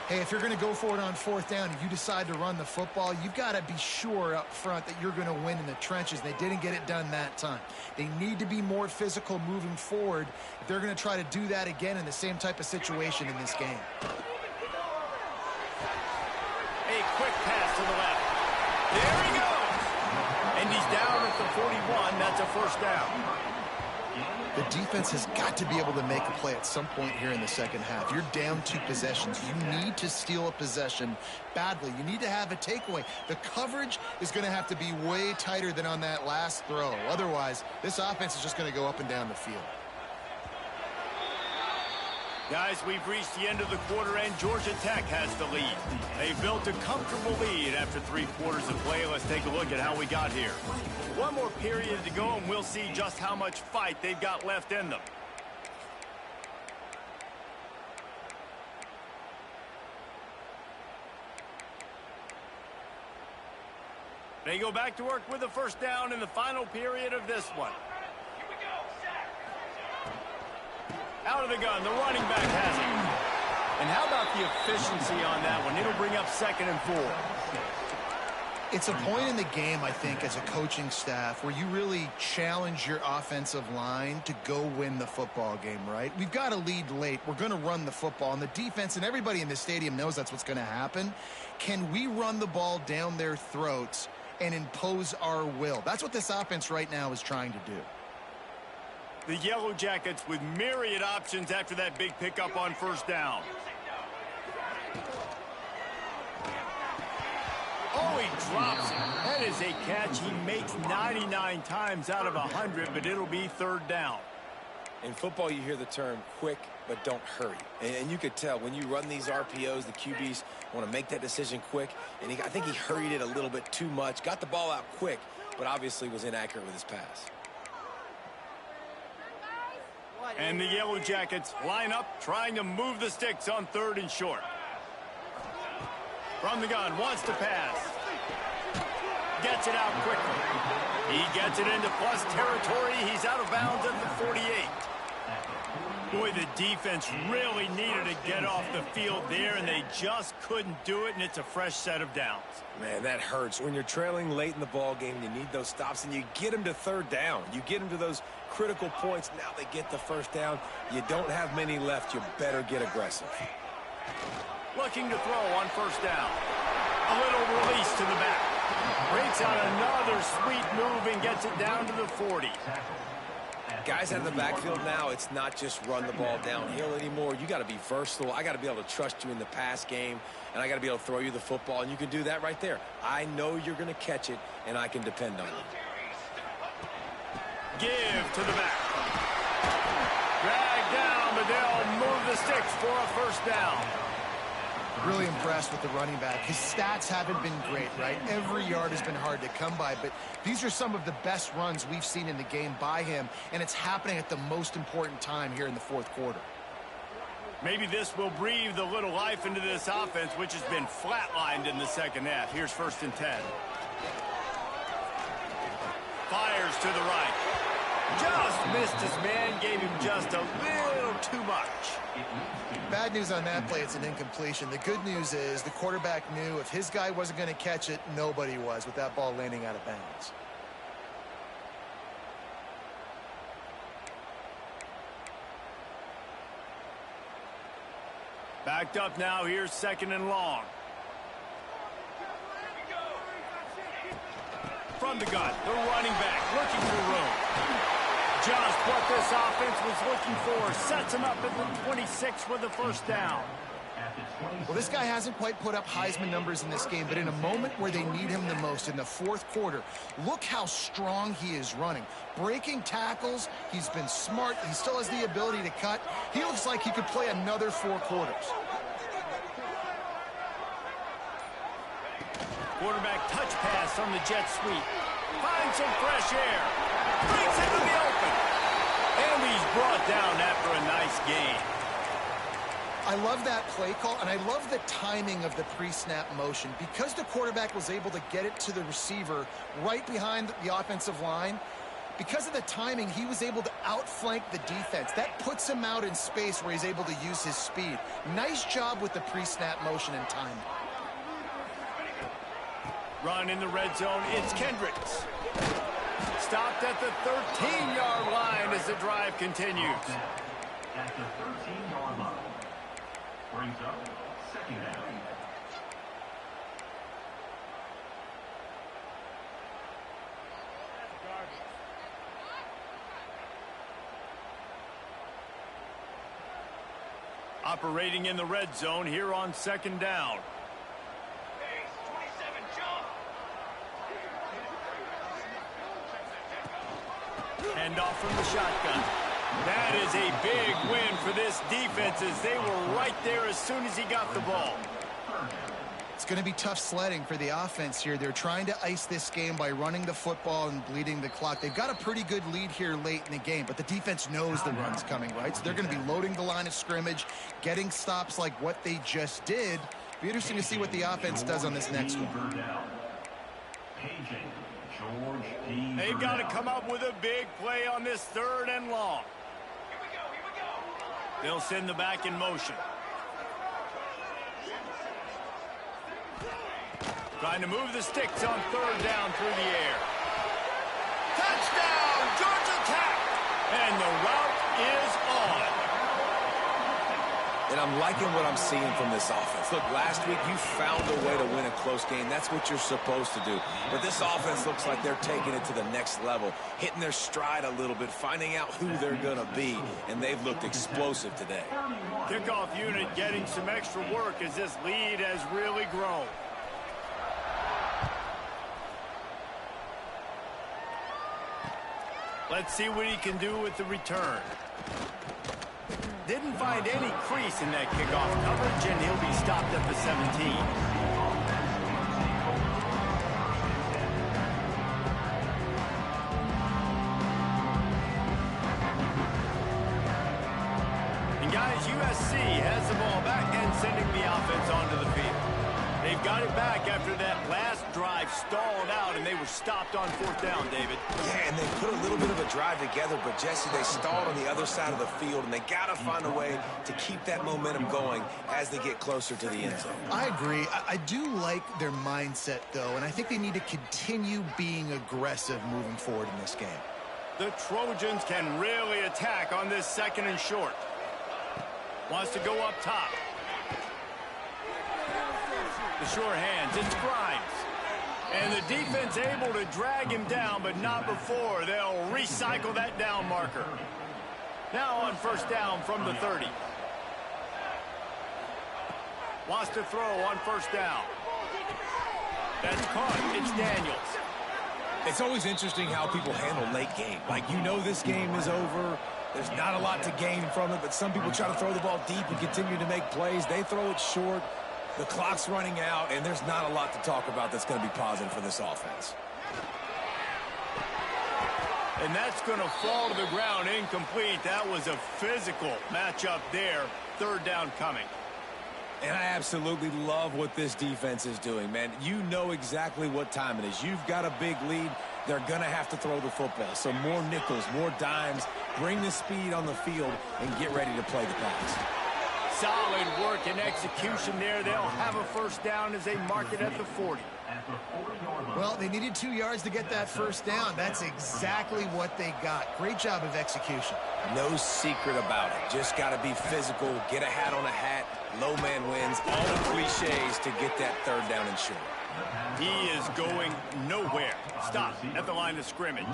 Hey, if you're going to go for it on 4th down and you decide to run the football, you've got to be sure up front that you're going to win in the trenches. They didn't get it done that time. They need to be more physical moving forward if they're going to try to do that again in the same type of situation in this game. quick pass to the left. There he goes. And he's down at the 41. That's a first down. The defense has got to be able to make a play at some point here in the second half. You're down 2 possessions. You need to steal a possession badly. You need to have a takeaway. The coverage is going to have to be way tighter than on that last throw. Otherwise, this offense is just going to go up and down the field. Guys, we've reached the end of the quarter, and Georgia Tech has the lead. They've built a comfortable lead after 3 quarters of play. Let's take a look at how we got here. One more period to go, and we'll see just how much fight they've got left in them. They go back to work with the first down in the final period of this one. Out of the gun, the running back has it. And how about the efficiency on that one? It'll bring up 2nd and 4. It's a point in the game, I think, as a coaching staff where you really challenge your offensive line to go win the football game, right? We've got a lead late. We're going to run the football. And the defense and everybody in the stadium knows that's what's going to happen. Can we run the ball down their throats and impose our will? That's what this offense right now is trying to do. The Yellow Jackets with myriad options after that big pickup on first down. Oh, he drops it. That is a catch he makes 99 times out of 100, but it'll be 3rd down. In football, you hear the term quick, but don't hurry. And you could tell when you run these RPOs, the QBs want to make that decision quick. And I think he hurried it a little bit too much. Got the ball out quick, but obviously was inaccurate with his pass. And the Yellow Jackets line up, trying to move the sticks on 3rd and short. From the gun, wants to pass. Gets it out quickly. He gets it into plus territory. He's out of bounds at the 48. Boy, the defense really needed to get off the field there, and they just couldn't do it, and it's a fresh set of downs. Man, that hurts. When you're trailing late in the ball game, you need those stops, and you get them to 3rd down. You get them to those critical points. Now they get the first down. You don't have many left. You better get aggressive. Looking to throw on first down. A little release to the back. Breaks out another sweet move and gets it down to the 40. Guys out of the backfield now, it's not just run the ball downhill anymore. You got to be versatile. I got to be able to trust you in the pass game, and I got to be able to throw you the football, and you can do that right there. I know you're going to catch it, and I can depend on you. Give to the back. Drag down, but they'll move the sticks for a first down. Really impressed with the running back. His stats haven't been great, right? Every yard has been hard to come by, but these are some of the best runs we've seen in the game by him, and it's happening at the most important time here in the 4th quarter. Maybe this will breathe a little life into this offense, which has been flatlined in the second half. Here's 1st and 10. Fires to the right. Just missed his man, gave him just a little too much. Bad news on that play, it's an incompletion. The good news is the quarterback knew if his guy wasn't going to catch it, nobody was with that ball landing out of bounds. Backed up now, here's 2nd and long. From the gun, the running back looking for room. Just what this offense was looking for. Sets him up at the 26 with a first down. Well, this guy hasn't quite put up Heisman numbers in this game, but in a moment where they need him the most, in the 4th quarter, look how strong he is running. Breaking tackles, he's been smart. He still has the ability to cut. He looks like he could play another 4 quarters. Quarterback touch pass on the jet sweep. Finds some fresh air. Brings it to the open. And he's brought down after a nice gain. I love that play call, and I love the timing of the pre-snap motion. Because the quarterback was able to get it to the receiver right behind the offensive line, because of the timing, he was able to outflank the defense. That puts him out in space where he's able to use his speed. Nice job with the pre-snap motion and timing. Run in the red zone, it's Kendricks. Stopped at the 13-yard line as the drive continues. At the 13-yard line. Brings up 2nd down. Operating in the red zone here on second down. Hand off from the shotgun. That is a big win for this defense as they were right there as soon as he got the ball. It's going to be tough sledding for the offense here. They're trying to ice this game by running the football and bleeding the clock. They've got a pretty good lead here late in the game, but the defense knows the run's coming, right? So they're going to be loading the line of scrimmage, getting stops like what they just did. Be interesting to see what the offense does on this next one. They've got to come up with a big play on this 3rd and long. They'll send the back in motion. Trying to move the sticks on 3rd down through the air. Touchdown, Georgia Tech! And the route is on. And I'm liking what I'm seeing from this offense. Look, last week you found a way to win a close game. That's what you're supposed to do. But this offense looks like they're taking it to the next level, hitting their stride a little bit, finding out who they're going to be, and they've looked explosive today. Kickoff unit getting some extra work as this lead has really grown. Let's see what he can do with the return. Didn't find any crease in that kickoff coverage, and he'll be stopped at the 17. And guys, USC has the ball back and sending the offense onto the field. They've got it back after that last drive stalled out, and they were stopped on 4th down, David. Yeah, and they put a little bit of a drive together, but, Jesse, they stalled on the other side of the field, and they got to find a way to keep that momentum going as they get closer to the end zone. I agree. I do like their mindset, though, and I think they need to continue being aggressive moving forward in this game. The Trojans can really attack on this 2nd and short. Wants to go up top. The short hands, it's Grimes. And the defense able to drag him down, but not before. They'll recycle that down marker. Now on 1st down from the 30. Wants to throw on 1st down. That's caught. It's Daniels. It's always interesting how people handle late game. Like, you know this game is over. There's not a lot to gain from it, but some people try to throw the ball deep and continue to make plays. They throw it short. The clock's running out, and there's not a lot to talk about that's going to be positive for this offense. And that's going to fall to the ground incomplete. That was a physical matchup there. 3rd down coming. And I absolutely love what this defense is doing, man. You know exactly what time it is. You've got a big lead. They're going to have to throw the football. So more nickels, more dimes, bring the speed on the field, and get ready to play the pass. Solid work and execution there. They'll have a 1st down as they mark it at the 40. Well, they needed 2 yards to get that 1st down. That's exactly what they got. Great job of execution. No secret about it. Just got to be physical, get a hat on a hat, low man wins, all the cliches to get that 3rd down and short. He is going nowhere. Stop at the line of scrimmage.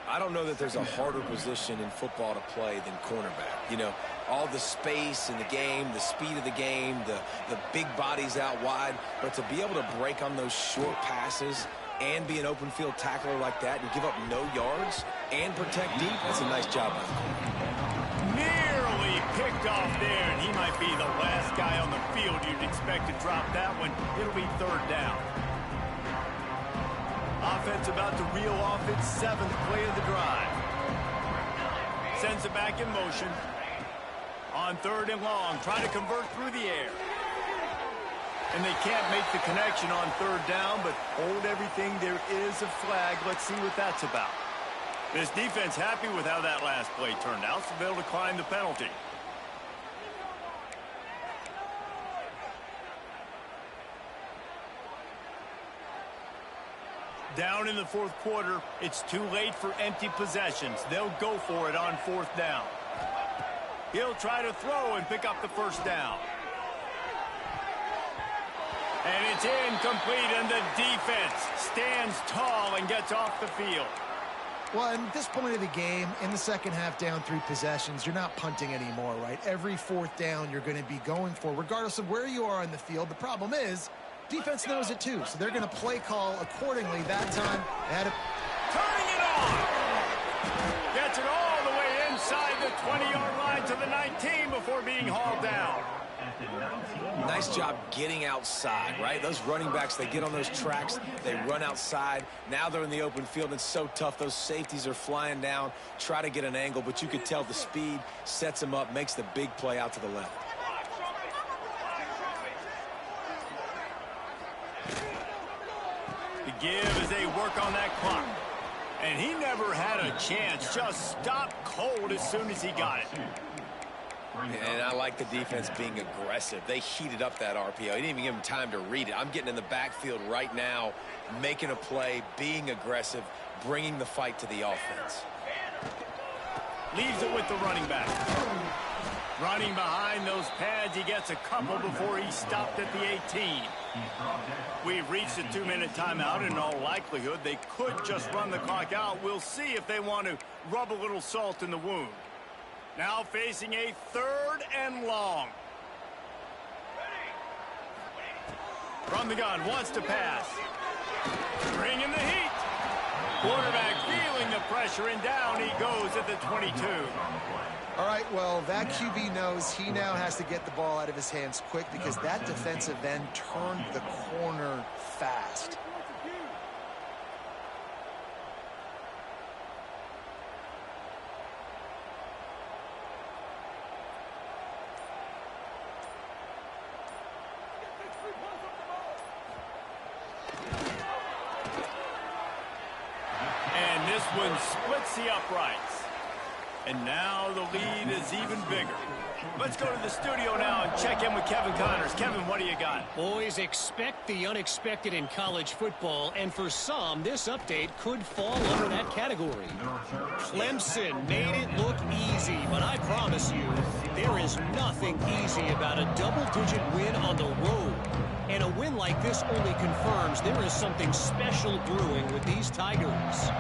I don't know that there's a harder position in football to play than cornerback. You know, all the space in the game, the speed of the game, the big bodies out wide. But to be able to break on those short passes and be an open field tackler like that and give up no yards and protect deep, that's a nice job by the corner. Nearly picked off there, and he might be the last guy on the field you'd expect to drop that one. It'll be 3rd down. Offense about to reel off its 7th play of the drive. Sends it back in motion. On 3rd and long, trying to convert through the air. And they can't make the connection on 3rd down, but hold everything. There is a flag. Let's see what that's about. This defense happy with how that last play turned out, so they'll decline the penalty. Down in the 4th quarter, it's too late for empty possessions. They'll go for it on 4th down. He'll try to throw and pick up the 1st down. And it's incomplete, and the defense stands tall and gets off the field. Well, at this point of the game, in the second half, down 3 possessions, you're not punting anymore, right? Every 4th down you're going to be going for, regardless of where you are on the field. The problem is, defense knows it too, so they're going to play call accordingly. That time, they had Turning it on! Gets it all the way inside the 20-yard line to the 19 before being hauled down. Nice job getting outside, right? Those running backs, they get on those tracks, they run outside. Now they're in the open field, and it's so tough. Those safeties are flying down, try to get an angle, but you could tell the speed sets them up, makes the big play out to the left. The give as they work on that clock. And he never had a chance, just stopped cold as soon as he got it. And I like the defense being aggressive. They heated up that RPO. He didn't even give him time to read it. I'm getting in the backfield right now, making a play, being aggressive, bringing the fight to the offense. Leaves it with the running back. Running behind those pads, he gets a couple before he stopped at the 18. We've reached a 2-minute timeout. In all likelihood, they could just run the clock out. We'll see if they want to rub a little salt in the wound. Now facing a 3rd and long. From the gun, wants to pass. Bringing the heat. Quarterback feeling the pressure, and down he goes at the 22. All right, well, that QB knows he now has to get the ball out of his hands quick because that defensive end turned the corner fast. And this one splits the uprights. And now the lead is even bigger. Let's go to the studio now and check in with Kevin Connors. Kevin, what do you got? Boys, expect the unexpected in college football, and for some, this update could fall under that category. Clemson made it look easy, but I promise you, there is nothing easy about a double-digit win on the road. And a win like this only confirms there is something special brewing with these Tigers.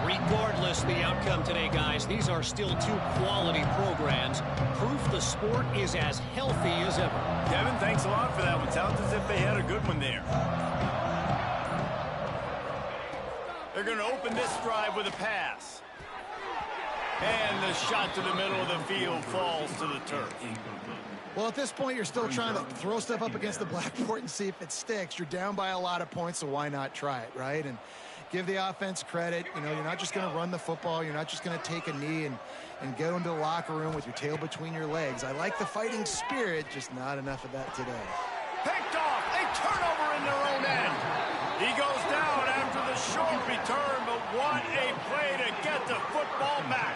Regardless the outcome today, guys, these are still 2 quality programs. Proof the sport is as healthy as ever. Kevin, thanks a lot for that one. Sounds as if they had a good one there. They're going to open this drive with a pass. And the shot to the middle of the field falls to the turf. Well, at this point, you're still trying to throw stuff up against the blackboard and see if it sticks. You're down by a lot of points, so why not try it, right? And give the offense credit. You know, you're not just going to run the football. You're not just going to take a knee and go into the locker room with your tail between your legs. I like the fighting spirit, just not enough of that today. Picked off. A turnover in their own end. He goes down after the short return, but what a play to get the football back.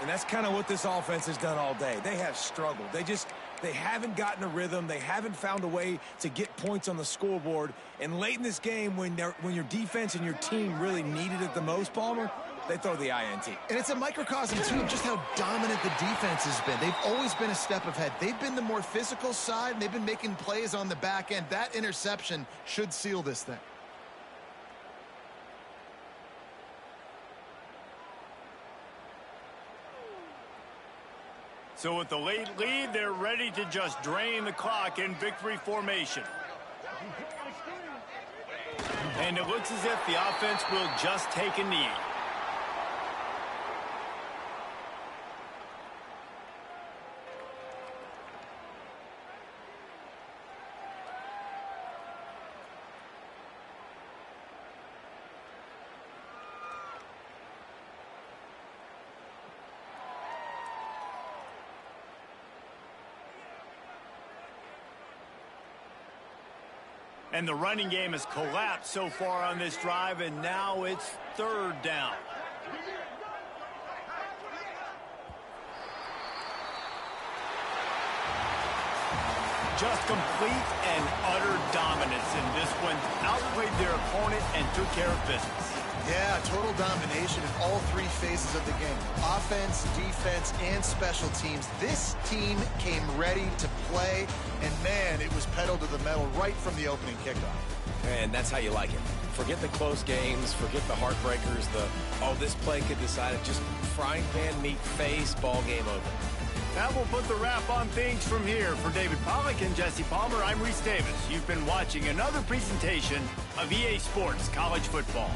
And that's kind of what this offense has done all day. They have struggled. They haven't gotten a rhythm. They haven't found a way to get points on the scoreboard. And late in this game, when your defense and your team really needed it the most, Palmer, they throw the INT. And it's a microcosm, too, of just how dominant the defense has been. They've always been a step ahead. They've been the more physical side, and they've been making plays on the back end. That interception should seal this thing. So with the late lead, they're ready to just drain the clock in victory formation. And it looks as if the offense will just take a knee. And the running game has collapsed so far on this drive, and now it's 3rd down. Just complete and utter dominance in this one. Outplayed their opponent and took care of business. Yeah, total domination in all 3 phases of the game. Offense, defense, and special teams. This team came ready to play, and man, it was pedal to the metal right from the opening kickoff. And that's how you like it. Forget the close games. Forget the heartbreakers. This play could decide it. Just frying pan meet face, ball game over. That will put the wrap on things from here. For David Pollack and Jesse Palmer, I'm Reese Davis. You've been watching another presentation of EA Sports College Football.